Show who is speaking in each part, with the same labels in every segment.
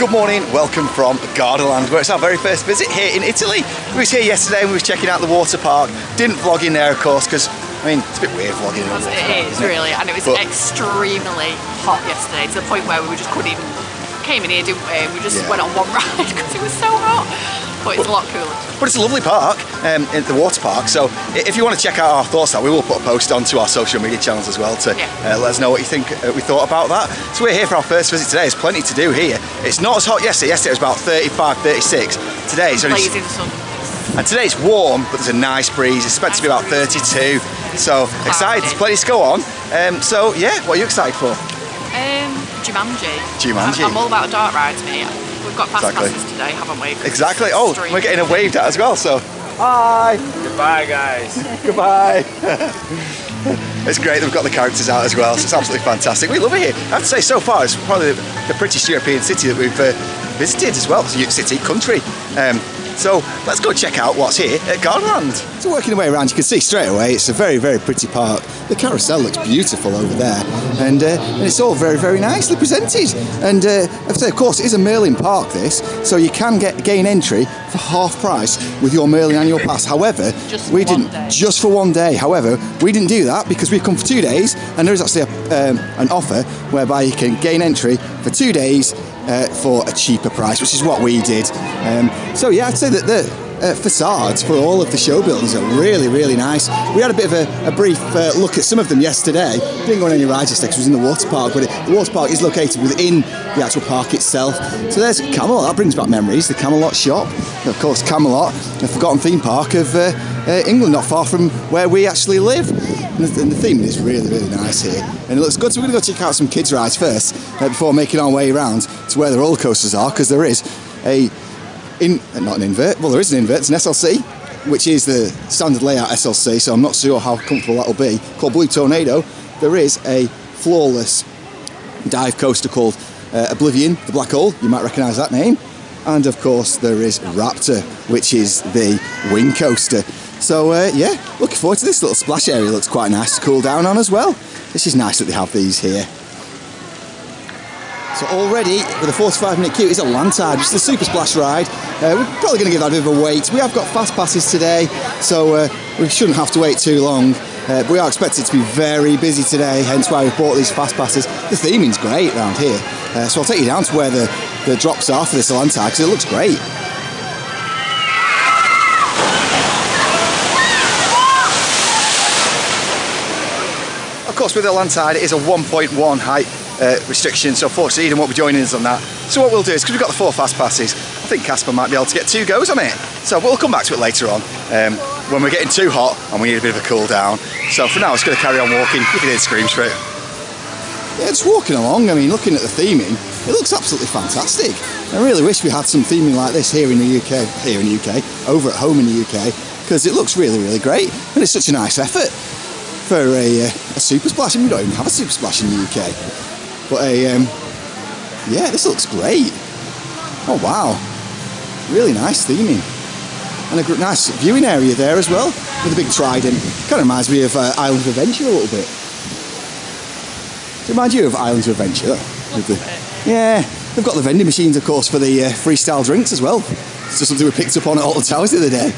Speaker 1: Good morning, welcome from Gardaland, where it's our very first visit here in Italy. We was here yesterday and we was checking out the water park. Didn't vlog in there, of course, because I mean, it's a bit weird vlogging in a water park.
Speaker 2: It is, really, and it was extremely hot yesterday, to the point where we just couldn't even, came in here, didn't we? We just went on one ride because it was so hot, but it's a lot cooler. But
Speaker 1: it's a lovely park, in the water park, so if you want to check out our thoughts, we will put a post onto our social media channels as well to let us know what you think we thought about that. So we're here for our first visit today. There's plenty to do here. It's not as hot yesterday. Yesterday it was about 35, 36. Today it's only...
Speaker 2: blazing sun.
Speaker 1: And today it's warm, but there's a nice breeze. It's expected to be about 32. So excited, there's plenty to go on. So yeah, what are you excited for?
Speaker 2: Jumanji.
Speaker 1: Jumanji.
Speaker 2: I'm all about dark rides, mate. We've got fast passes today, haven't we?
Speaker 1: Exactly. Oh, we're getting a waved at as well, so hi.
Speaker 3: Goodbye, guys.
Speaker 1: Goodbye. It's great that we've got the characters out as well, so it's absolutely fantastic. We love it here. I have to say, so far, it's probably the prettiest European city that we've visited as well. It's a city, country. So let's go check out what's here at Gardaland. So working our way around, you can see straight away it's a very, very pretty park. The carousel looks beautiful over there, and it's all very, very nicely presented. And of course, it is a Merlin park, this, so you can gain entry for half price with your Merlin annual pass. However, just for one day. However, we didn't do that because we've come for 2 days, and there is actually an offer whereby you can gain entry for 2 days for a cheaper price, which is what we did. So yeah, I'd say that the facades for all of the show buildings are really, really nice. We had a bit of a brief look at some of them yesterday. Didn't go on any rides yesterday because it was in the water park, but the water park is located within the actual park itself. So there's Camelot, that brings back memories, the Camelot shop. And of course, Camelot, a forgotten theme park of England, not far from where we actually live. And the theme is really, really nice here. And it looks good, so we're going to go check out some kids' rides first, before making our way around to where the roller coasters are, because there is not an invert, well there is an invert, it's an SLC, which is the standard layout SLC, so I'm not sure how comfortable that will be, called Blue Tornado. There is a floorless dive coaster called Oblivion, the black hole, you might recognise that name. And of course there is Raptor, which is the wing coaster. So yeah, looking forward to this. Little splash area looks quite nice to cool down on as well. This is nice that they have these here. So already, with a 45-minute queue, is a Lantide, which is the Super Splash ride. We're probably going to give that a bit of a wait. We have got fast passes today, so we shouldn't have to wait too long. But we are expected to be very busy today, hence why we've bought these fast passes. The theming's great around here, so I'll take you down to where the drops are for this Lantide, because it looks great. Of course, with the Lantide, it is a 1.1 height restriction, so unfortunately Eden won't be joining us on that. So what we'll do is, because we've got the 4 fast passes, I think Casper might be able to get 2 goes on it. So we'll come back to it later on, when we're getting too hot and we need a bit of a cool down. So for now, it's going to carry on walking. You can hear the screams for it. Yeah, just walking along, I mean, looking at the theming, it looks absolutely fantastic. I really wish we had some theming like this here in the UK, over at home in the UK, because it looks really, really great, and it's such a nice effort for a Super Splash. I mean, we don't even have a Super Splash in the UK. But yeah, this looks great. Oh wow, really nice theming, and a nice viewing area there as well with a big trident. Kind of reminds me of Islands of Adventure a little bit. Does it remind you of Islands of Adventure? Yeah, they've got the vending machines, of course, for the freestyle drinks as well. It's just something we picked up on at Alton Towers the other day.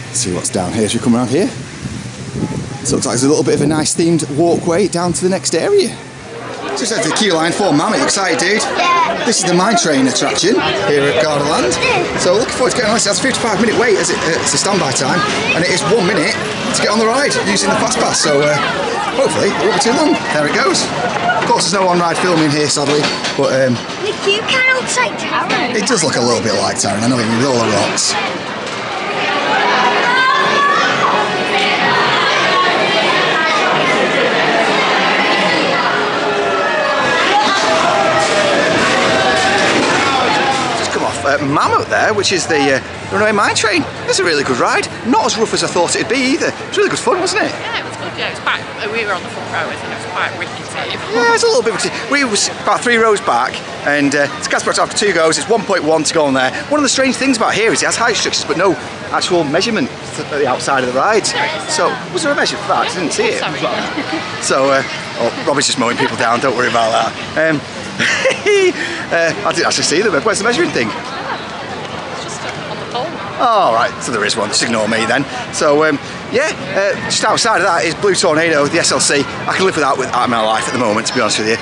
Speaker 1: Let's see what's down here as we come around here. So it looks like there's a little bit of a nice themed walkway down to the next area. Just had the queue line for Mammoth. Excited, dude? Yeah. This is the Mine Train attraction here at Gardaland. So looking forward to getting on this. It has a 55-minute wait as it's a standby time, and it is 1 minute to get on the ride using the fast pass. So hopefully it won't be too long. There it goes. Of course, there's no on-ride filming here, sadly, but
Speaker 4: the queue kind of looks like Taron.
Speaker 1: It does look a little bit like Taron. I know, with all the rocks. Mammoth there, which is the runaway mine train. It's a really good ride. Not as rough as I thought it'd be either. It was really good fun, wasn't it?
Speaker 2: Yeah, it was good. Yeah, it was quite. We were on the front row, and it was quite rickety.
Speaker 1: Yeah, it's a little bit. We were about 3 rows back, and it's Casper after 2 goes. It's 1.1 to go on there. One of the strange things about here is it has height restrictions, but no actual measurement at the outside of the ride. So was there a measure for that? I didn't see it. So Robbie's just mowing people down. Don't worry about that. I didn't actually see them. Where's the measuring thing?
Speaker 2: It's just on the pole.
Speaker 1: Oh, right, so there is one, just ignore me then. So, just outside of that is Blue Tornado, the SLC. I can live without out of my life at the moment, to be honest with you.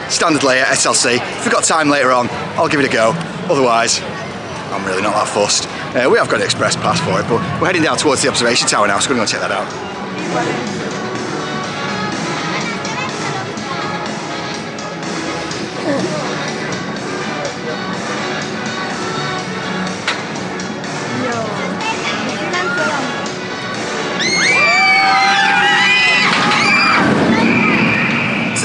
Speaker 1: Standard layer, SLC. If we've got time later on, I'll give it a go. Otherwise, I'm really not that fussed. We have got an express pass for it, but we're heading down towards the observation tower now, so we're going to go check that out.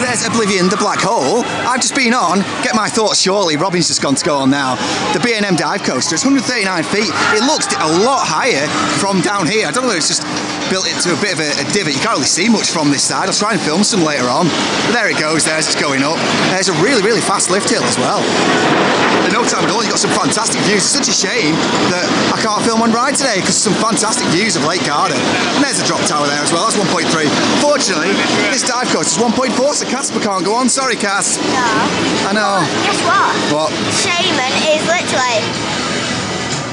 Speaker 1: There's Oblivion, the black hole. I've just been on, get my thoughts shortly, Robin's just gone to go on now. The B&M dive coaster, it's 139 feet. It looks a lot higher from down here. I don't know if it's just built into a bit of a divot. You can't really see much from this side. I'll try and film some later on. But there it goes, there's it's going up. There's a really, really fast lift hill as well. In no time at all, you've got some fantastic views. It's such a shame that I can't film on ride today because some fantastic views of Lake Garda. And there's a drop tower there as well, that's 1.3. Fortunately, this dive coaster is 1.4, so Casper can't go on. Sorry, Cass.
Speaker 4: No.
Speaker 1: I know.
Speaker 4: Guess what?
Speaker 1: What?
Speaker 4: Shaman is literally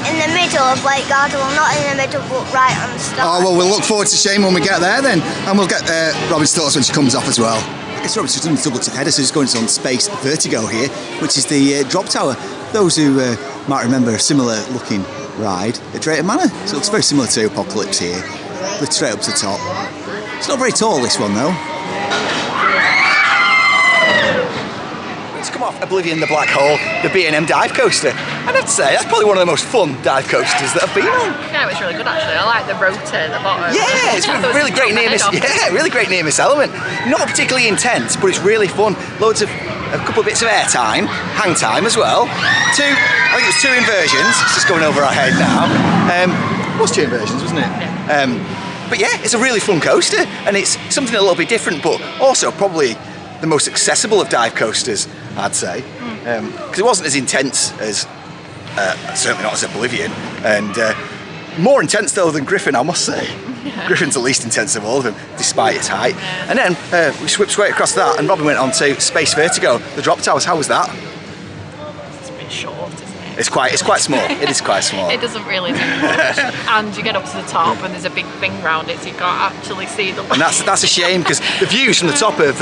Speaker 4: in the middle of Lake Garda. Well, not in the middle, but right on the start.
Speaker 1: Oh, well, we'll look forward to Shaman when we get there then. And we'll get Robin's thoughts when she comes off as well. I guess Robin's done double to header, so he's going on Space Vertigo here, which is the drop tower. Those who might remember a similar looking ride at Drayton Manor. So it looks very similar to Apocalypse here. Lift straight up to the top. It's not very tall, this one, though. Let's come off Oblivion, the black hole, the B&M dive coaster. I'd have to say, that's probably one of the most fun dive coasters that I've been on.
Speaker 2: Yeah, it was really good actually. I like the rotor at the bottom.
Speaker 1: Yeah, it's really great near miss. Yeah, really great near miss element. Not particularly intense, but it's really fun. Loads of a couple of bits of air time, hang time as well. I think it was 2 inversions. It's just going over our head now. It was 2 inversions, wasn't it? Yeah. But yeah, it's a really fun coaster, and it's something a little bit different, but also probably the most accessible of dive coasters, I'd say, because it wasn't as intense as, certainly not as Oblivion, and more intense though than Griffin, I must say. Yeah. Griffin's the least intense of all of them, despite its height. And then we swept straight across that, and Robin went on to Space Vertigo, the drop towers. How was that?
Speaker 2: It's a bit short, isn't it?
Speaker 1: It's quite small. It is quite small.
Speaker 2: It doesn't really do much. And you get up to the top and there's a big thing round it, so you can't actually see the
Speaker 1: And that's a shame, because the views from the top of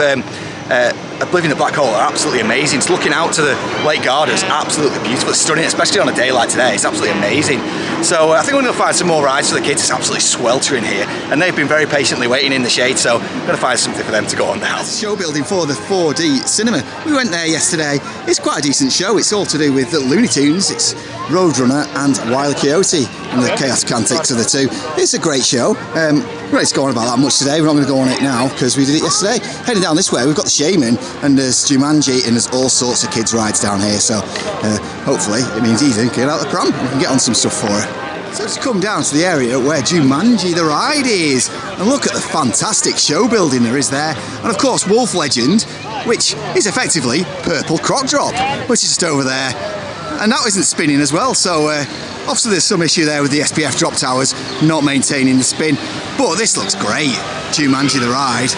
Speaker 1: Oblivion, the black hole are absolutely amazing. It's looking out to the Lake Garda is absolutely beautiful. It's stunning, especially on a day like today. It's absolutely amazing. So I think we're going to find some more rides for the kids. It's absolutely sweltering here, and they've been very patiently waiting in the shade, so I'm going to find something for them to go on now. Show building for the 4D cinema. We went there yesterday. It's quite a decent show. It's all to do with the Looney Tunes. It's Roadrunner and Wile E. Coyote, and the Chaos Antics of the two. It's a great show. We're not going to go on about that much today. We're not going to go on it now because we did it yesterday. Heading down this way, we've got the Shaman, and there's Jumanji, and there's all sorts of kids' rides down here. So hopefully it means Eden can get out of the pram and we can get on some stuff for her. So let's come down to the area where Jumanji the ride is, and look at the fantastic show building there is there, and of course Wolf Legend, which is effectively Purple Croc Drop, which is just over there, and that isn't spinning as well. So obviously there's some issue there with the SPF drop towers not maintaining the spin, but this looks great, Jumanji the ride.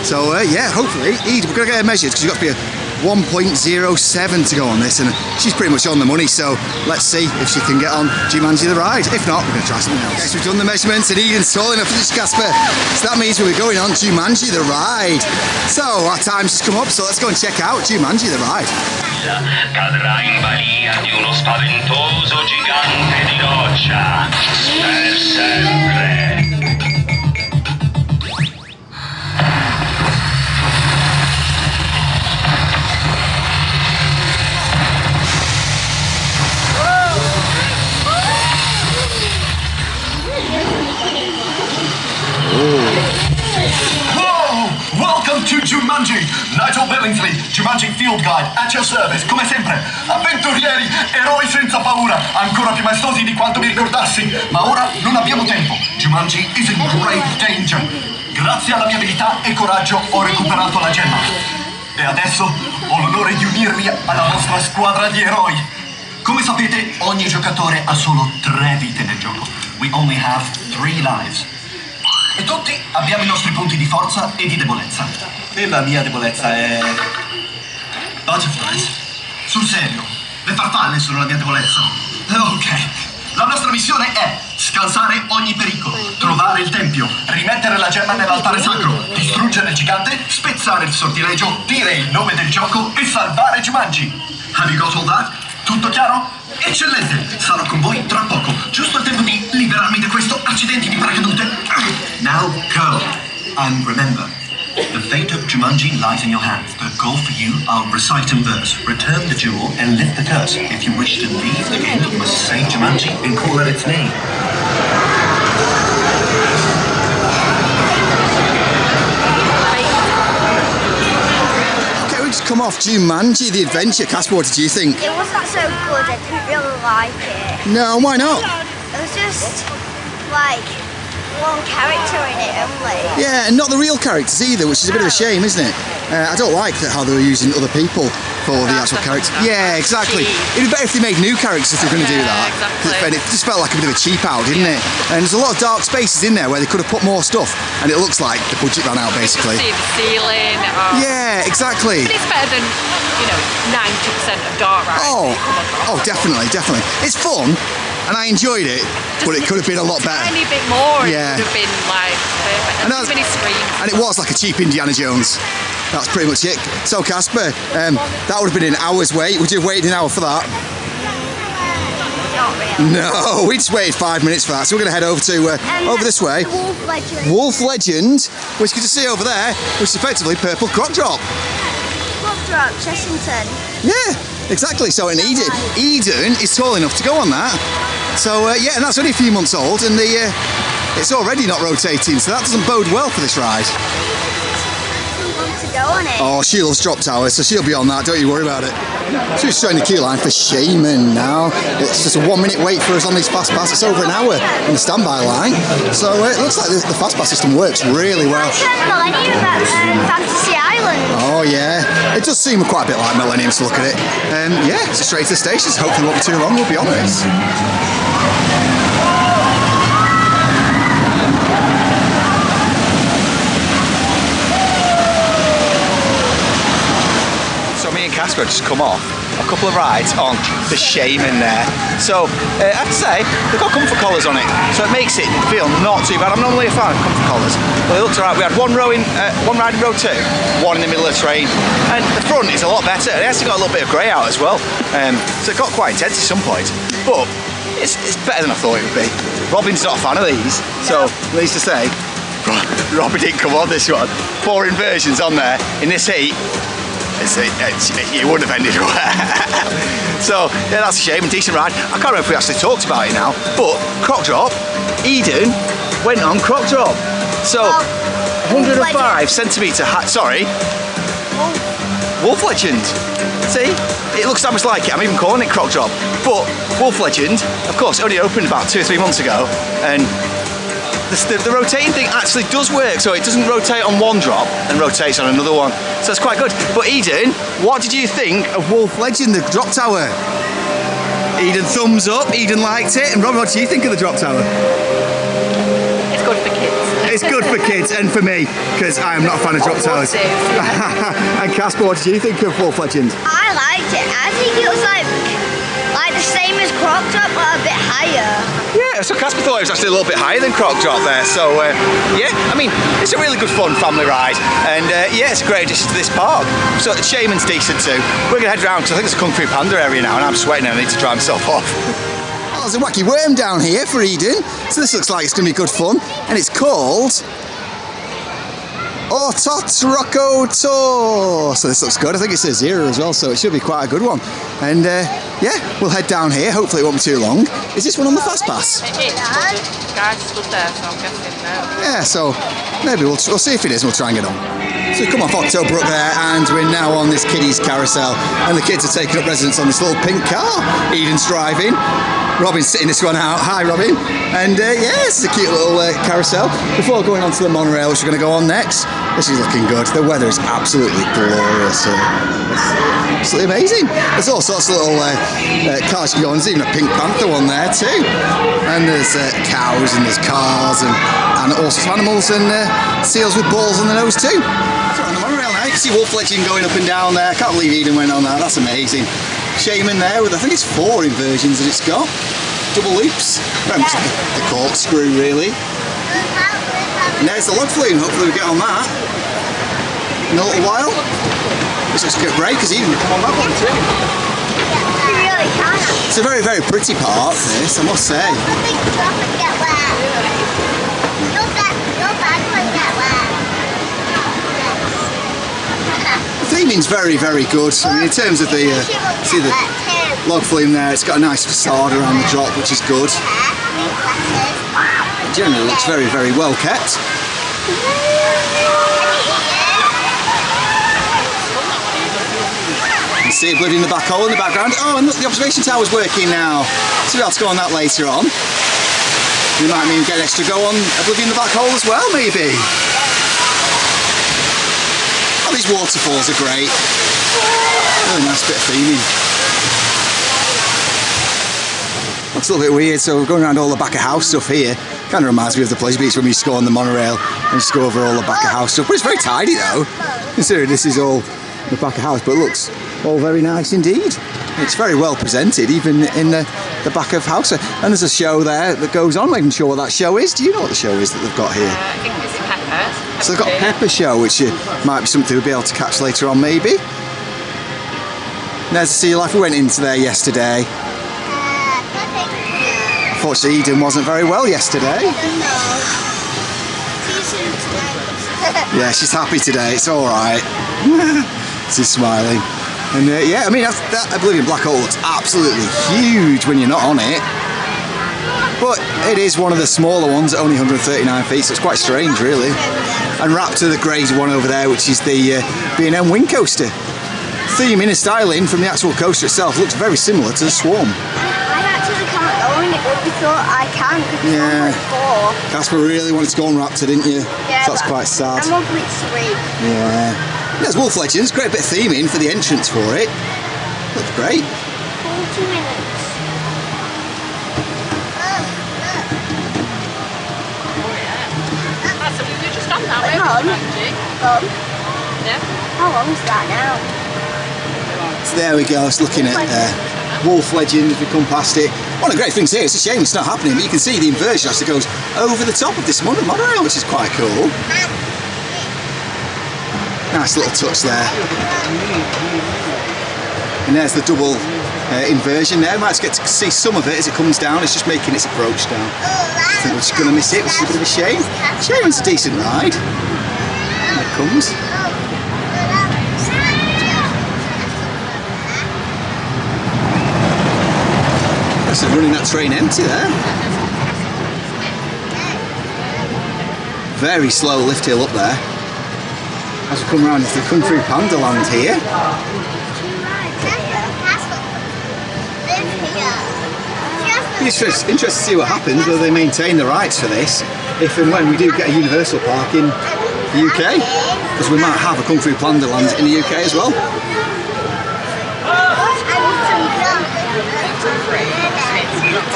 Speaker 1: So yeah, hopefully Eden, we're going to get her measured because you've got to be a 1.07 to go on this, and she's pretty much on the money, so let's see if she can get on Jumanji the ride. If not, we're going to try something else. Yes, we've done the measurements, and Eden's tall enough for this Casper, so that means we're going on Jumanji the ride. So our time's just come up, so let's go and check out Jumanji the ride.
Speaker 3: Cadrà in balia di uno spaventoso gigante di roccia per sempre.
Speaker 5: Welcome to Jumanji! Nigel Billingsley, Jumanji Field Guide, at your service, come sempre. Avventurieri, eroi senza paura, ancora più maestosi di quanto mi ricordassi. Ma ora non abbiamo tempo. Jumanji is in grave danger. Grazie alla mia abilità e coraggio ho recuperato la gemma. E adesso ho l'onore di unirmi alla vostra squadra di eroi. Come sapete, ogni giocatore ha solo 3 vite nel gioco. We only have 3 lives. E tutti abbiamo i nostri punti di forza e di debolezza. E la mia debolezza è... butterflies. sul serio, le farfalle sono la mia debolezza. Ok, la nostra missione è scansare ogni pericolo, trovare il tempio, rimettere la gemma nell'altare sacro, distruggere il gigante, spezzare il sortilegio, dire il nome del gioco e salvare Jumanji. Have you got all that? Tutto chiaro? Eccellente! Sarò con voi tra poco, giusto il tempo di liberarmi da questo accidente di paracadute. Now go, and remember, the fate of Jumanji lies in your hands. The goal for you, I'll recite in verse. Return the jewel and lift the curse. If you wish to leave the game, you must say Jumanji and call out its name.
Speaker 1: Okay, we just come off Jumanji, the adventure. Casper, what did you think?
Speaker 4: It wasn't so good, I didn't really like it.
Speaker 1: No, why not?
Speaker 4: It was just like one character in it only.
Speaker 1: Yeah, and not the real characters either, which is a bit of a shame, isn't it? I don't like how they were using other people for the actual characters. Yeah, exactly. It'd be better if they made new characters if they were going to do that.
Speaker 2: Exactly.
Speaker 1: It just felt like a bit of a cheap out, didn't it? And there's a lot of dark spaces in there where they could have put more stuff, and it looks like the budget ran out basically.
Speaker 2: See the ceiling.
Speaker 1: Yeah, exactly.
Speaker 2: But it's better than, 90% of dark rides.
Speaker 1: Oh, definitely. It's fun, and I enjoyed it, but it could have been a lot better.
Speaker 2: A tiny bit more.
Speaker 1: Yeah.
Speaker 2: It would have been like perfect. And too many screens.
Speaker 1: And it was like a cheap Indiana Jones. That's pretty much it. So Casper, that would have been an hour's wait. Would you have waited an hour for that?
Speaker 4: Not really.
Speaker 1: No, we just waited 5 minutes for that. So we're going to head over to over this way.
Speaker 4: Wolf Legend.
Speaker 1: Wolf Legend, which you can see over there, which is effectively Purple Croc Drop.
Speaker 4: Croc Drop, Chessington.
Speaker 1: Yeah, exactly. So in Eden is tall enough to go on that. So yeah, and that's only a few months old, and it's already not rotating, so that doesn't bode well for this ride.
Speaker 4: Go on it.
Speaker 1: Oh, she loves drop towers, so she'll be on that, don't you worry about it. So we're showing the queue line for Shaman now. It's just a 1 minute wait for us on this fast pass. It's over an hour in the standby line. So it looks like the fast pass system works really well.
Speaker 4: It's like Millennium at Fantasy Island.
Speaker 1: Oh yeah, it does seem quite a bit like Millennium to look at it. Yeah, so straight to the stations. Hopefully it won't be too long, we'll be on this. Casper just come off a couple of rides on the Shaman there. So I have to say, they've got comfort collars on it, so it makes it feel not too bad. I'm normally a fan of comfort collars, but it looks alright. We had one ride in row 2, one in the middle of the train, and the front is a lot better. It actually got a little bit of grey out as well, so it got quite intense at some point, but it's better than I thought it would be. Robin's not a fan of these, so needless to say, Robin didn't come on this one. 4 inversions on there in this heat. You wouldn't have ended well. So yeah, that's a shame. A decent ride. I can't remember if we actually talked about it now, but Croc Drop, Eden went on Croc Drop. So 105 centimetre height. Sorry, Wolf Legend. See, it looks that much like it. I'm even calling it Croc Drop, but Wolf Legend, of course, only opened about 2 or 3 months ago, and the rotating thing actually does work, so it doesn't rotate on one drop and rotates on another one, so it's quite good. But Eden, what did you think of Wolf Legend, the drop tower? Eden thumbs up, Eden liked it, and Robin, what do you think of the drop tower?
Speaker 2: It's good for kids.
Speaker 1: It's good for kids and for me, because I am not a fan of drop towers. And Casper, what did you think of Wolf Legend?
Speaker 4: I liked it. I think it was like the same as Croc Drop, but a bit higher.
Speaker 1: Yeah, so Casper thought it was actually a little bit higher than Croc Drop there, so yeah, I mean, it's a really good fun family ride, and yeah, it's a great addition to this park. So Shaman's decent too. We're going to head round to, I think it's a Fu Panda area now, and I'm sweating and I need to dry myself off. Oh, there's a wacky worm down here for Eden, so this looks like it's going to be good fun, and it's called Rocco Tour. So this looks good. I think it says 0 as well, so it should be quite a good one. And yeah, we'll head down here. Hopefully it won't be too long. Is this one on the fast pass?
Speaker 2: It is, but the guys stood there, so I'm guessing no.
Speaker 1: Yeah, so maybe we'll see if it is and we'll try and get on. So we come off Octobrook there, and we're now on this kiddies carousel, and the kids are taking up residence on this little pink car. Eden's driving, Robin's sitting this one out. Hi Robin. And yeah, it's a cute little carousel. Before going on to the monorail, which we're going to go on next, this is looking good. The weather is absolutely glorious here. It's absolutely amazing. There's all sorts of little cars you can go on. There's even a Pink Panther one there too. And there's cows, and there's cars, and all sorts of animals, and seals with balls on the nose too. So on the monorail now, you can see Wolf Legend going up and down there. I can't believe Eden went on that. That's amazing. Shaman there with, I think it's 4 inversions that it's got. Double loops. The corkscrew really. And there's the log flume, hopefully we get on that in a little while. This looks great because you can come on that one too. It's a very, very pretty park, this, I must say. The theming's very, very good. I mean, in terms of the, see the log flume there, it's got a nice facade around the drop, which is good. It generally looks very, very well kept. You see Oblivion in the back hole in the background. Oh, and look, the observation tower's working now. So we'll have to go on that later on. We might even get an extra go on Oblivion in the back hole as well, maybe. Oh, these waterfalls are great. Really nice bit of theming. Looks a little bit weird, so we're going around all the back of house stuff here. Kind of reminds me of the Pleasure Beach when we used to go on the monorail and just go over all the back of house stuff. But it's very tidy though, considering this is all the back of house, but it looks all very nice indeed. It's very well presented, even in the back of house. And there's a show there that goes on. I'm not even sure what that show is. Do you know what the show is that they've got here?
Speaker 2: I think it's Pepper.
Speaker 1: So they've got a Pepper show, which might be something we'll be able to catch later on, maybe. And there's the Sea Life. We went into there yesterday. Unfortunately, Eden wasn't very well yesterday. Yeah, she's happy today. It's all right. She's smiling. And yeah, I mean, that Oblivion Black Hole looks absolutely huge when you're not on it. But it is one of the smaller ones, only 139 feet, so it's quite strange, really. And Raptor, the grey one over there, which is the B&M Wing Coaster. Theming and styling from the actual coaster itself looks very similar to the Swarm.
Speaker 4: I actually can't go on it, but we thought I can because it's 1.4.
Speaker 1: Casper really wanted to go on Raptor, didn't you?
Speaker 4: Yeah,
Speaker 1: so that's quite sad.
Speaker 4: I'm 1.3.
Speaker 1: Yeah. There's Wolf Legends, great bit of theming for the entrance for it. Looks great.
Speaker 4: 40 minutes.
Speaker 2: So we were just on that way. Yeah.
Speaker 4: How long is that now?
Speaker 1: So there we go, it's looking at Wolf Legend as we come past it. One of the great things here, it's a shame it's not happening, but you can see the inversion actually goes over the top of this monorail, which is quite cool. Nice little touch there. And there's the double inversion there. Might get to see some of it as it comes down. It's just making its approach down. I think we're just going to miss it, which is a bit of a shame. Shaman's a decent ride. There it comes. So running that train empty there. Very slow lift hill up there. As we come around into the Fu Panda land here. It's interesting to see what happens, whether they maintain the rights for this, if and when we do get a Universal Park in the UK, because we might have a Kung Fu Panda land in the UK as well.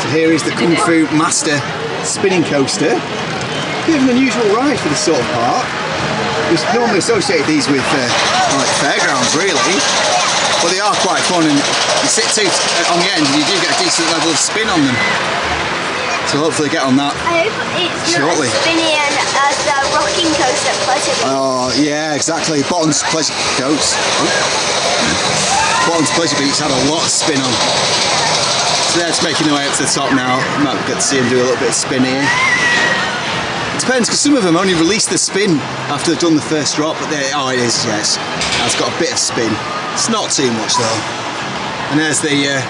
Speaker 1: So here is the Kung Fu Master spinning coaster. Bit of an unusual ride for this sort of park. We normally associate these with like fairgrounds really, but they are quite fun, and you sit two on the end and you do get a decent level of spin on them. So hopefully get on that
Speaker 4: I hope it's
Speaker 1: shortly.
Speaker 4: not as spinny and as the rocking coaster at Pleasure Beach.
Speaker 1: Oh yeah, exactly. Bottom's Pleasure Beach. Bottom's Pleasure Beach had a lot of spin on. So they're just making their way up to the top now. You might get to see them do a little bit of spin here. Depends, because some of them only release the spin after they've done the first drop, but oh, it is, yes. It's got a bit of spin. It's not too much though. And there's the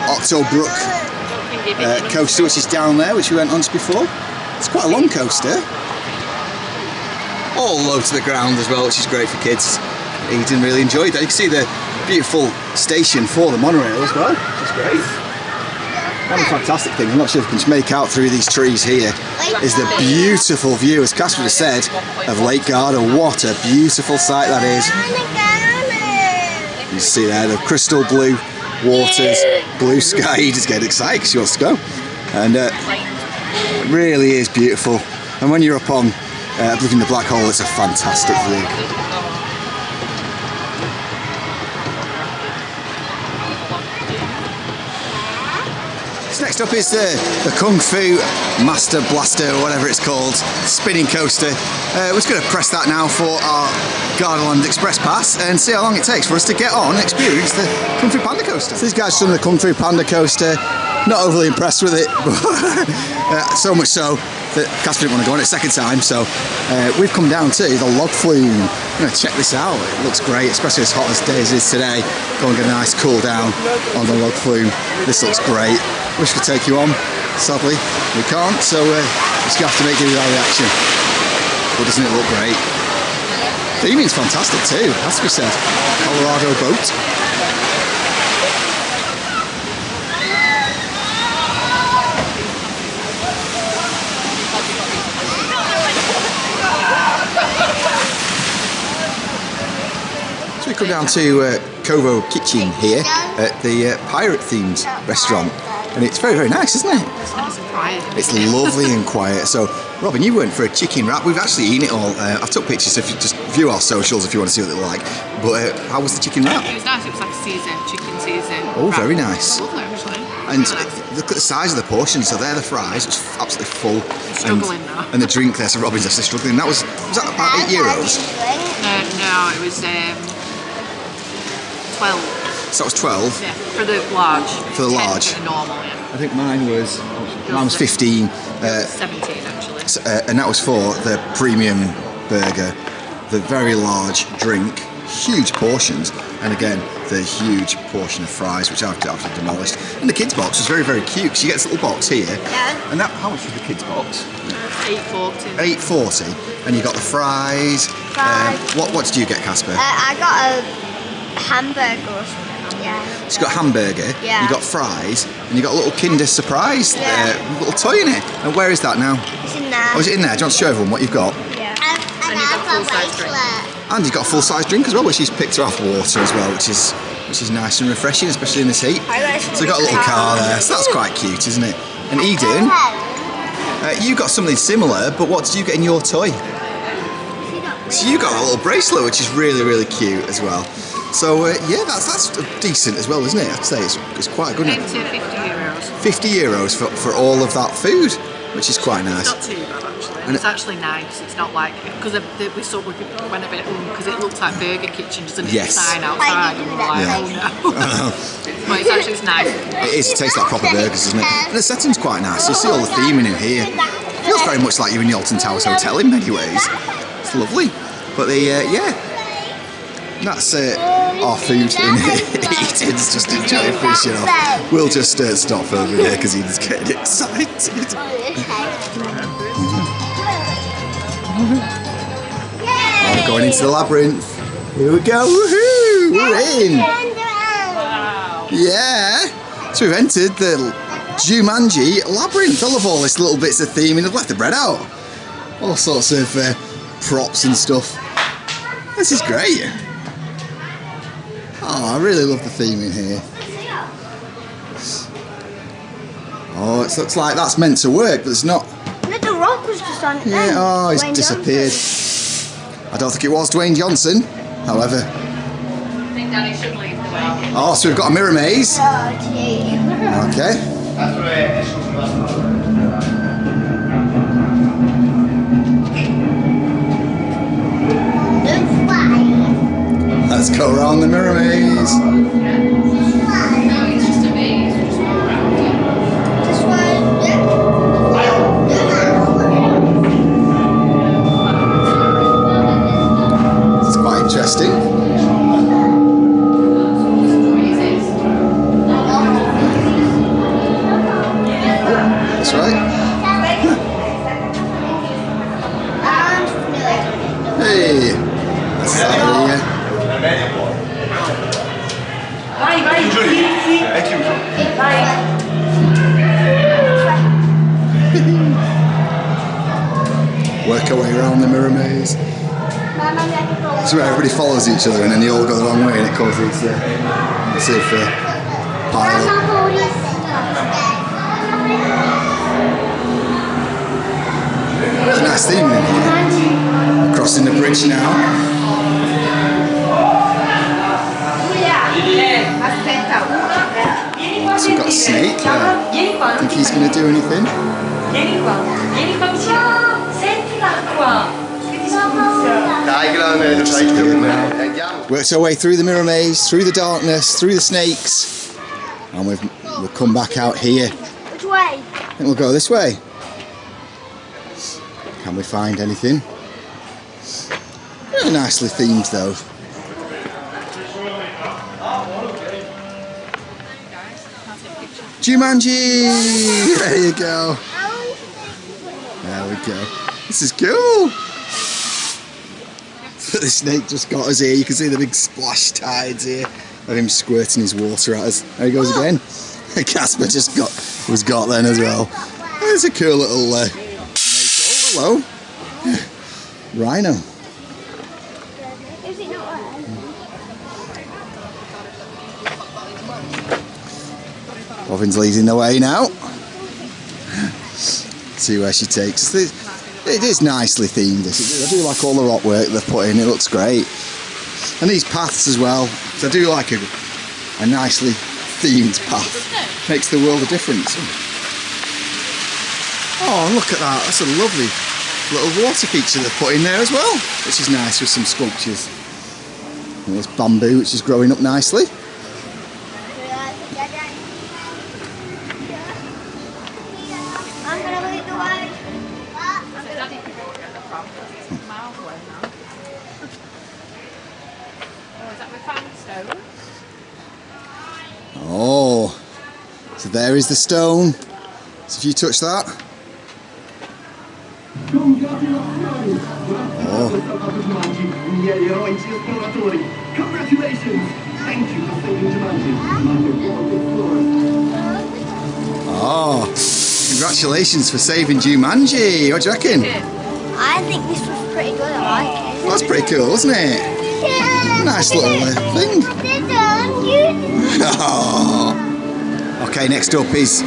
Speaker 1: Octobrook coaster, which is down there, which we went on to before. It's quite a long coaster. All low to the ground as well, which is great for kids. Eden really enjoyed that. You can see the beautiful station for the monorail as well, which is great. One fantastic thing, I'm not sure if you can just make out through these trees here, is the beautiful view, as Casper has said, of Lake Garda. What a beautiful sight that is. You see there the crystal blue waters, blue sky. Edie's getting excited because she wants to go. And it really is beautiful. And when you're up on Oblivion the Black Hole, it's a fantastic view. So next up is the Kung Fu Master Blaster, or whatever it's called, spinning coaster. We're just going to press that now for our Gardaland Express Pass and see how long it takes for us to get on and experience the Kung Fu Panda coaster. So these guys have done the Kung Fu Panda coaster. Not overly impressed with it, but so much so that Casper didn't want to go on it a second time, so we've come down to the log flume. I'm going to check this out. It looks great, especially as hot as day as it is today. Go and get a nice cool down on the log flume. This looks great. Wish we could take you on. Sadly, we can't, so just have to make do with our reaction. But doesn't it look great? Theming's fantastic too, has to be said. Colorado boat. So we come down to Kovo Kitchen here at the pirate themed restaurant, and it's very, very nice, isn't it?
Speaker 2: It's nice and quiet.
Speaker 1: It's lovely and quiet. So Robin, you went for a chicken wrap. We've actually eaten it all. I took pictures, so if you just view our socials if you want to see what they're like. But how was the chicken wrap?
Speaker 2: It was nice. It was like a chicken season.
Speaker 1: Oh, very nice.
Speaker 2: Lovely, actually.
Speaker 1: And
Speaker 2: Really nice.
Speaker 1: look at the size of the portion. So they're the fries. It's absolutely full.
Speaker 2: I'm struggling now.
Speaker 1: And the drink there. So Robin's actually struggling. That was that about €8?
Speaker 2: No, it was 12.
Speaker 1: So that was 12.
Speaker 2: Yeah, for the large.
Speaker 1: For the
Speaker 2: 10
Speaker 1: large.
Speaker 2: For the normal, yeah.
Speaker 1: I think mine was 15.
Speaker 2: 17 actually.
Speaker 1: And that was for the premium burger, the very large drink, huge portions, and again the huge portion of fries, which I've absolutely demolished. And the kids box was very, very cute because you get this little box here.
Speaker 4: Yeah.
Speaker 1: And that, how much was the kids box?
Speaker 2: $8.40.
Speaker 1: $8.40, and you got the fries. What did you get, Casper?
Speaker 4: I got a hamburger or something. Yeah.
Speaker 1: So you got hamburger,
Speaker 4: Yeah.
Speaker 1: you got fries, and you got a little Kinder Surprise little toy in it. And where is that now?
Speaker 4: It's in there.
Speaker 1: Oh, is it in there? Do you want to show everyone what you've got?
Speaker 4: Yeah.
Speaker 2: And you've got a full-size drink.
Speaker 1: And you've got a full-size drink as well, which she's picked her off water as well, which is nice and refreshing, especially in this heat. So you've got a little car there, so that's quite cute, isn't it? And Eden, you got something similar, but what did you get in your toy? So you got a little bracelet, which is really, really cute as well. So yeah, that's decent as well, isn't it? I'd say it's quite good.
Speaker 2: Came to €50.
Speaker 1: €50 for all of that food, which is quite nice.
Speaker 2: It's not too bad actually. And it's actually nice. It's not like, because we went a bit because it looks like Burger Kitchen, doesn't it?
Speaker 1: Yes.
Speaker 2: The sign outside, and we're like, oh no. But it's nice.
Speaker 1: It is. It tastes like proper burgers, doesn't it? And the setting's quite nice. You see all the theming in here. It feels very much like you're in the Alton Towers Hotel in many ways. It's lovely. But yeah. That's our food in Eden's just enjoying finishing off. We'll just stop filming here because Eden's getting excited. We're going into the labyrinth. Here we go, woohoo! We're in! Yeah! So we've entered the Jumanji Labyrinth. I love all this little bits of theming. I've left the bread out. All sorts of props and stuff. This is great. Oh, I really love the theme in here. Oh, it looks like that's meant to work, but it's not.
Speaker 4: The rock was just on it.
Speaker 1: Yeah, oh, he's disappeared. I don't think it was Dwayne Johnson, however.
Speaker 2: I think Danny should leave the way.
Speaker 1: Oh, so we've got a mirror maze. Okay. Let's go around the mirror maze.
Speaker 2: No, it's just a maze. We just walk around
Speaker 1: It's quite interesting. That's right. Hey, that's that. Work our way around the mirror maze. So everybody follows each other and then they all go the wrong way and it causes massive pile up. There's a nice theme in here. Crossing the bridge now. So we've got snake. Think he's going to do anything? Worked our way through the mirror maze, through the darkness, through the snakes, and we'll come back out here.
Speaker 4: Which way?
Speaker 1: I think we'll go this way. Can we find anything? Really nicely themed though. Jumanji! There you go. There we go. This is cool. The snake just got us here. You can see the big splash tides here of him squirting his water at us. There he goes again. Casper just was got then as well. There's a cool little hello. Rhino.
Speaker 4: Is it not there?
Speaker 1: Robin's leading the way now. See where she takes us. It is nicely themed. I do like all the rock work they've put in. It looks great. And these paths as well. So I do like a nicely themed path. Makes the world a difference. Oh, look at that. That's a lovely little water feature they've put in there as well, which is nice with some sculptures. And there's bamboo, which is growing up nicely.
Speaker 4: I'm going to lead the way.
Speaker 1: Oh, so there is the stone. So if you touch that. Oh.
Speaker 5: Congratulations! Thank you for saving Jumanji.
Speaker 1: Oh, congratulations for saving Jumanji. What do you reckon?
Speaker 4: I think this was pretty good. I like it.
Speaker 1: Well, that's pretty cool, isn't it?
Speaker 4: Yeah.
Speaker 1: Nice little thing. Oh. Okay, next up is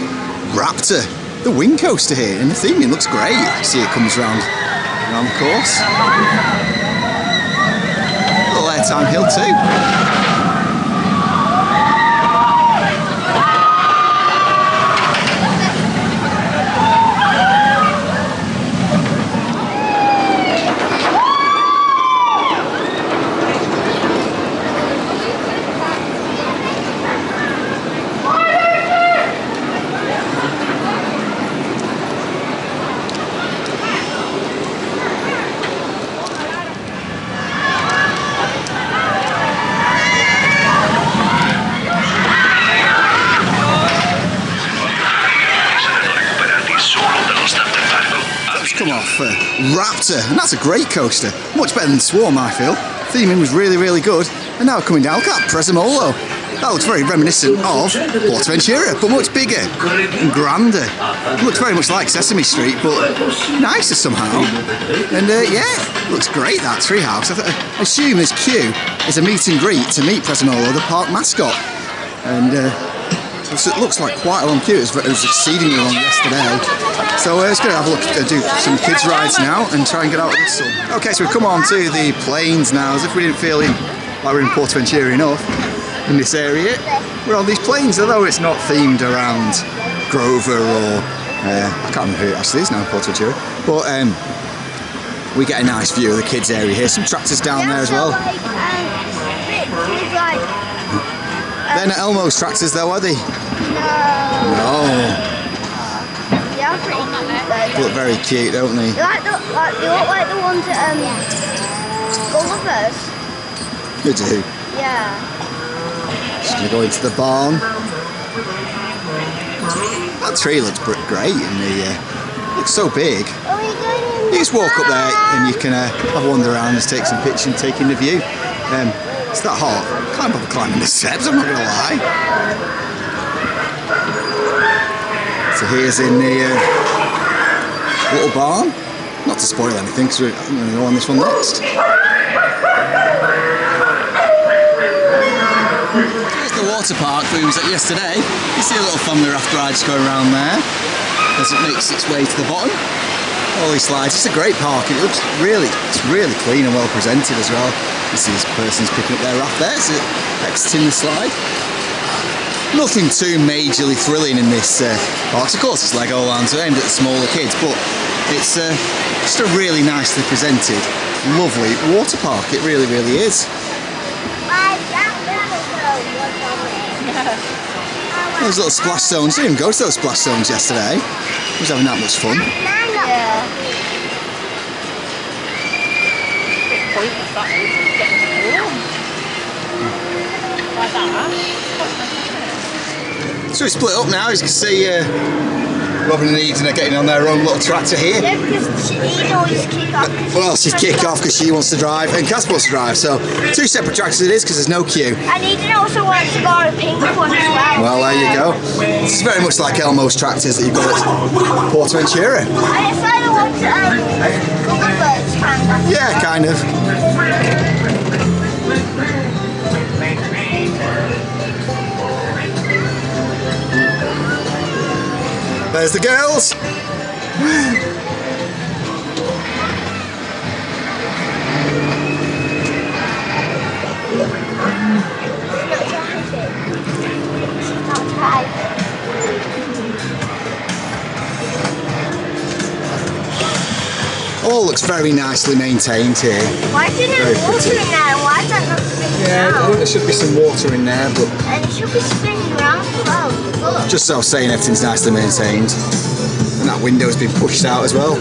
Speaker 1: Raptor, the wing coaster here, and the theming looks great. You see it comes around the course. Little airtime hill too. Come off Raptor, and that's a great coaster, much better than Swarm I feel. Theming was really good, and now coming down, look at that Prezzemolo. That looks very reminiscent of Portaventura, but much bigger and grander. It looks very much like Sesame Street, but nicer somehow. And yeah, looks great that treehouse. I assume this queue is a meet and greet to meet Prezzemolo, the park mascot. And so it looks like quite a long queue. It was exceedingly long yesterday. So let's go have a look, do some kids rides now and try and get out of this sun. Okay, so we've come on to the plains now, as if we didn't feel like we're in Portaventura enough in this area. We're on these plains, although it's not themed around Grover or I can't remember who it actually is now in Portaventura. But we get a nice view of the kids area here. Some tractors down there as well. They're not Elmo's tractors though, are they? No.
Speaker 4: Yeah, pretty cute.
Speaker 1: They look very cute, don't they?
Speaker 4: They look like the ones at Gulliver's.
Speaker 1: They do.
Speaker 4: Yeah.
Speaker 1: Just gonna go into the barn. That tree looks great, and looks so big. You just walk up there and you can have a wander around, just take some pictures and take in the view. It's that hot. Can't bother climbing the steps, I'm not gonna lie. So here's in the little barn. Not to spoil anything, because we're going to go on this one next. Here's the water park we was at yesterday. You see a little family raft ride just going around there as it makes its way to the bottom. All these slides. It's a great park. It looks really clean and well presented as well. You see this person's picking up their raft there, so exiting the slide. Nothing too majorly thrilling in this park. Of course, it's Legoland, so aimed at the smaller kids, but it's just a really nicely presented, lovely water park. It really, really is. Those little splash zones. Didn't even go to those splash zones yesterday. I was having that much fun.
Speaker 4: Yeah.
Speaker 2: Pointless that is, it's getting warm. Like that.
Speaker 1: So we split up now, as you can see Robin and Eden are getting on their own little tractor here.
Speaker 4: Yeah, because Eden always kick off.
Speaker 1: Well, she's kick off because she wants to drive and Casper wants to drive, so two separate tractors it is because there's no queue.
Speaker 4: And Eden also wants to go on a pink one as well.
Speaker 1: Well, there you go. This is very much like Elmo's tractors that you've got at Portaventura.
Speaker 4: And it's like the ones Thunderbirds kind of.
Speaker 1: Yeah, kind of. There's the girls. All looks very nicely maintained here.
Speaker 4: Why didn't
Speaker 1: Very
Speaker 4: there water
Speaker 1: pretty.
Speaker 4: in there? Why is that not spinning
Speaker 1: Yeah, I
Speaker 4: around?
Speaker 1: think there should be some water in there, but
Speaker 4: And it should be spinning around as well. Look.
Speaker 1: just so saying everything's nicely maintained. And that window's been pushed out as well.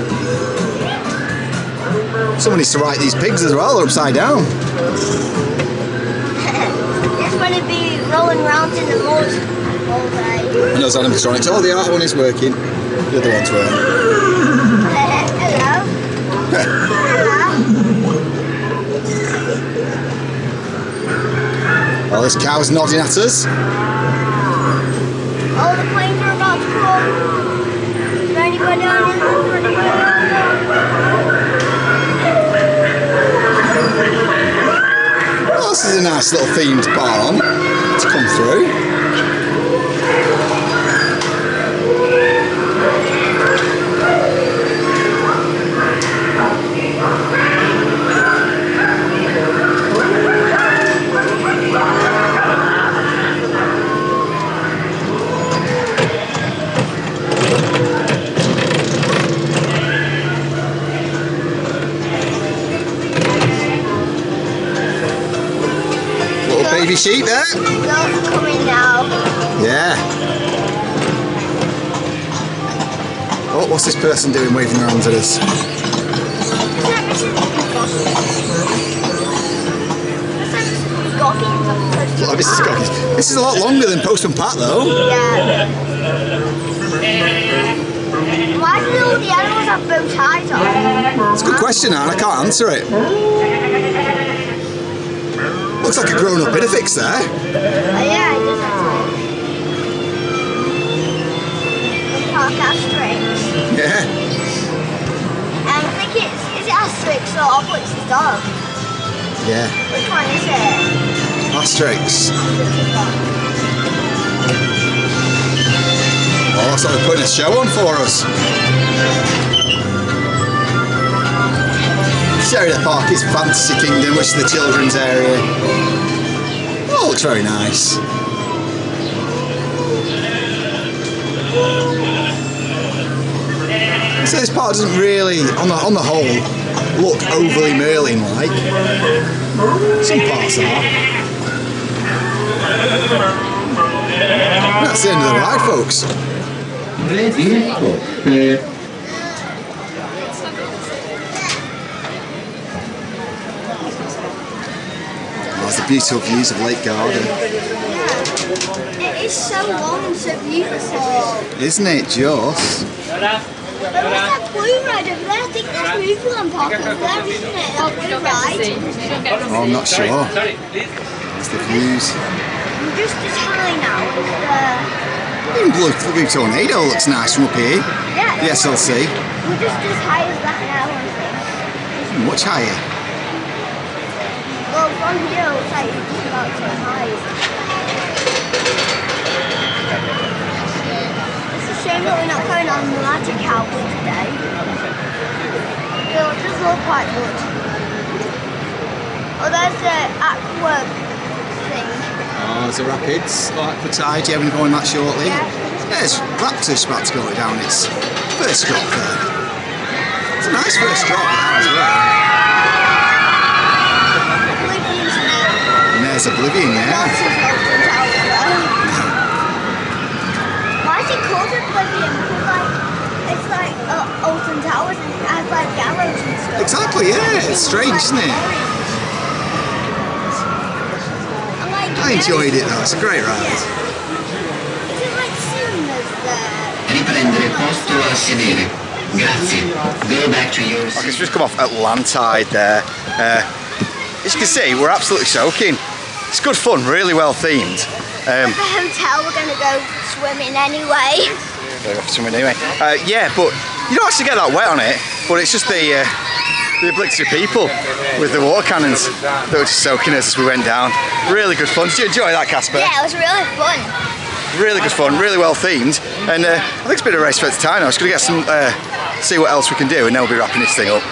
Speaker 1: Someone needs to write these pigs as well, they're upside down.
Speaker 4: It's going to be rolling around in the mud all day.
Speaker 1: And those animatronics, oh, the art one is working. The other one's weren't.
Speaker 4: Hello. Hello.
Speaker 1: Oh, this cow's nodding at us.
Speaker 4: All the planes are about to come. Is there anybody on
Speaker 1: Oh, this is a nice little themed barn to come through. Baby sheep there.
Speaker 4: Those are coming now.
Speaker 1: Yeah. Oh, what's this person doing waving their arms at us? Oh, this is Goggins. This is a lot longer than Postman Pat though.
Speaker 4: Yeah. Why do all the animals have bow ties on?
Speaker 1: It's a good question, Anne. I can't answer it. Looks like a grown-up Idefix there.
Speaker 4: Yeah, it does actually. The park Asterix.
Speaker 1: Yeah.
Speaker 4: And I think is it Asterix or Obelix's dog?
Speaker 1: Yeah.
Speaker 4: Which one is it?
Speaker 1: Asterix. Oh, looks like they're putting a show on for us. Sheridan Park is Fantasy Kingdom, which is the children's area. Oh, looks very nice. So this part doesn't really, on the whole, look overly Merlin-like. Some parts are. That's the end of the ride, folks. That's the beautiful views of Lake Garda.
Speaker 4: It is so long and so beautiful.
Speaker 1: Isn't it just?
Speaker 4: But what's that blue ride over there? I think that's Movieland Park over there, isn't it? That blue ride.
Speaker 1: Oh, I'm not sure. That's the views.
Speaker 4: I'm just as high now as
Speaker 1: Even Blue Tornado looks nice from up here.
Speaker 4: yeah,
Speaker 1: The SLC.
Speaker 4: we're just as high as that now, I think.
Speaker 1: Much higher.
Speaker 4: Well, from here it looks like it's just about so high. It's a shame that we're not going on the Magic House today. It does look quite good. Oh, there's the aqua thing.
Speaker 1: Oh, there's the rapids. Oh, Aquatide, yeah, we're going that shortly. There's Raptor's about to go down its first drop there. It's a nice first drop as well. And there's Oblivion, yeah.
Speaker 4: Why is it called Oblivion? Because it's like Alton Towers and it has like gallows and stuff.
Speaker 1: Exactly, yeah. It's strange, isn't it? I enjoyed it though, it's a great ride.
Speaker 4: Is it like cinemas there?
Speaker 6: Riprendere posto a sedere. Grazie. Go back to yours.
Speaker 1: Okay, so we've just come off Atlantide there. As you can see, we're absolutely soaking. It's good fun, really well themed.
Speaker 4: At the hotel, we're going to go swimming anyway.
Speaker 1: Yeah, but you don't actually get that wet on it, but it's just the obligatory people with the water cannons that were just soaking us as we went down. Really good fun. Did you enjoy that, Casper?
Speaker 4: Yeah, it was really fun.
Speaker 1: Really good fun, really well themed, and I think it's been a race for the time now. I'm just going to get some, see what else we can do, and then we'll be wrapping this thing up.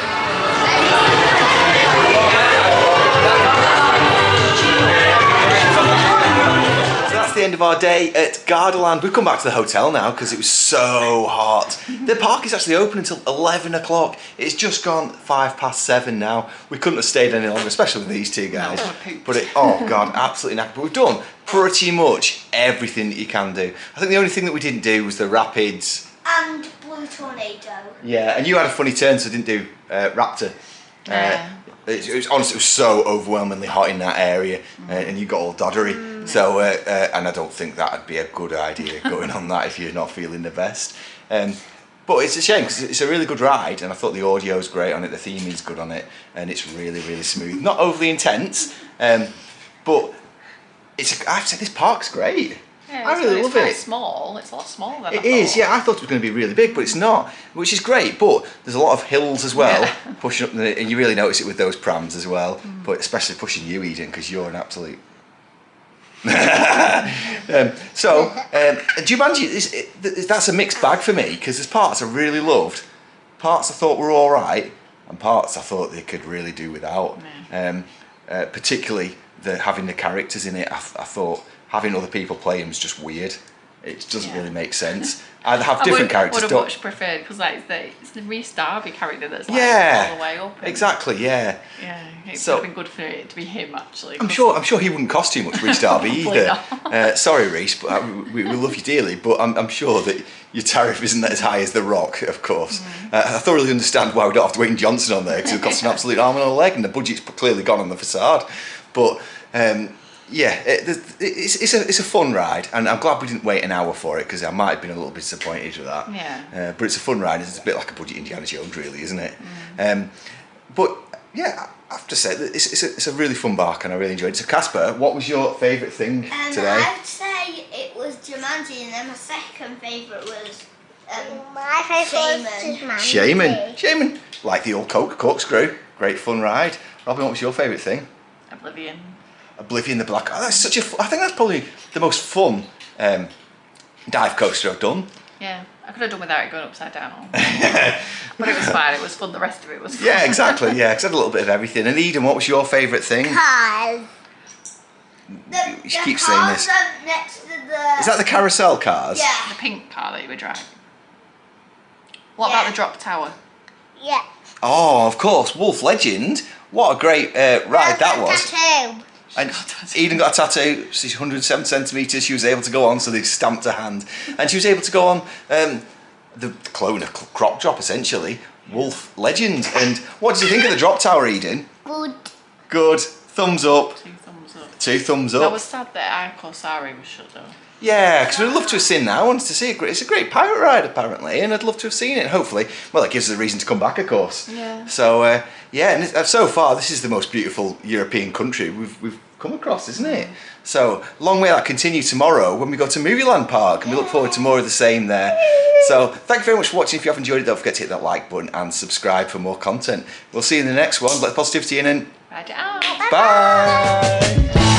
Speaker 1: The end of our day at Gardaland. We've come back to the hotel now because it was so hot. The park is actually open until 11 o'clock. It's just gone 7:05 now. We couldn't have stayed any longer, especially with these two guys. But oh god, absolutely knackered. But we've done pretty much everything that you can do. I think the only thing that we didn't do was the rapids.
Speaker 4: And Blue Tornado.
Speaker 1: Yeah, and you had a funny turn, so didn't do Raptor. It was honestly, it was so overwhelmingly hot in that area, and you got all doddery. So, and I don't think that'd be a good idea going on that if you're not feeling the best. But it's a shame because it's a really good ride, and I thought the audio's great on it, the theming's good on it, and it's really, really smooth. Not overly intense, but it's. I have to say, this park's great.
Speaker 2: Yeah,
Speaker 1: I really love it.
Speaker 2: It's small. It's a lot smaller than I
Speaker 1: It is,
Speaker 2: thought.
Speaker 1: yeah. I thought it was going to be really big, but it's not, which is great. But there's a lot of hills as well, pushing up, and you really notice it with those prams as well. But especially pushing you, Eden, because you're an absolute. Jumanji, that's a mixed bag for me because there's parts I really loved, parts I thought were all right, and parts I thought they could really do without. Particularly having the characters in it, I thought. Having other people play him is just weird. It doesn't really make sense. I'd have different characters.
Speaker 2: I would have much preferred because it's the Reese Darby character that's like all the way up.
Speaker 1: Exactly. Yeah.
Speaker 2: Yeah, it would have been good for it to be him actually.
Speaker 1: I'm sure he wouldn't cost too much, Reese Darby either. Sorry, Reese, but we love you dearly. But I'm sure that your tariff isn't as high as The Rock, of course. I thoroughly understand why we don't have Dwayne Johnson on there because it costs an absolute arm and a leg, and the budget's clearly gone on the facade. But. Yeah, it's a fun ride, and I'm glad we didn't wait an hour for it because I might have been a little bit disappointed with that.
Speaker 2: Yeah.
Speaker 1: But it's a fun ride. It's a bit like a budget Indiana Jones, really, isn't it? But yeah, I have to say that it's a really fun park, and I really enjoyed it. So, Casper, what was your favourite thing today?
Speaker 4: I would say it was Jumanji, and then my second favourite was my favourite was
Speaker 1: Shaman, like the old corkscrew. Great fun ride. Robin, what was your favourite thing? Oblivion, the black. Oh, that's such a. I think that's probably the most fun dive coaster I've done.
Speaker 2: Yeah, I could have done without it going upside down. But it was fine. It was fun. The rest of it was fun.
Speaker 1: Yeah, exactly. Yeah, because I had a little bit of everything. And Eden, what was your favourite thing?
Speaker 4: Cars.
Speaker 1: She keeps saying this.
Speaker 4: Next to the.
Speaker 1: Is that the carousel cars?
Speaker 4: Yeah.
Speaker 2: The pink car that you were driving. What about the drop tower?
Speaker 4: Yeah.
Speaker 1: Oh, of course, Wolf Legend. What a great ride that was.
Speaker 4: Tattoo.
Speaker 1: And Eden got a tattoo. She's 107 centimetres. She was able to go on, so they stamped her hand, and she was able to go on the clone, a crop drop essentially. Wolf Legend. And what did you think of the drop tower, Eden? Good. Thumbs up.
Speaker 2: 2 thumbs up.
Speaker 1: 2 thumbs up.
Speaker 2: I was sad that Arcosari was shut though.
Speaker 1: Yeah, because we'd love to have seen that. I wanted to see it. It's a great pirate ride, apparently, and I'd love to have seen it. Hopefully, well, it gives us a reason to come back, of course.
Speaker 2: Yeah.
Speaker 1: So, yeah, and so far, this is the most beautiful European country we've come across, isn't it? So, long may that continue tomorrow when we go to Movieland Park, and we look forward to more of the same there. So, thank you very much for watching. If you have enjoyed it, don't forget to hit that like button and subscribe for more content. We'll see you in the next one. Let positivity in and
Speaker 2: Ride it out.
Speaker 1: bye.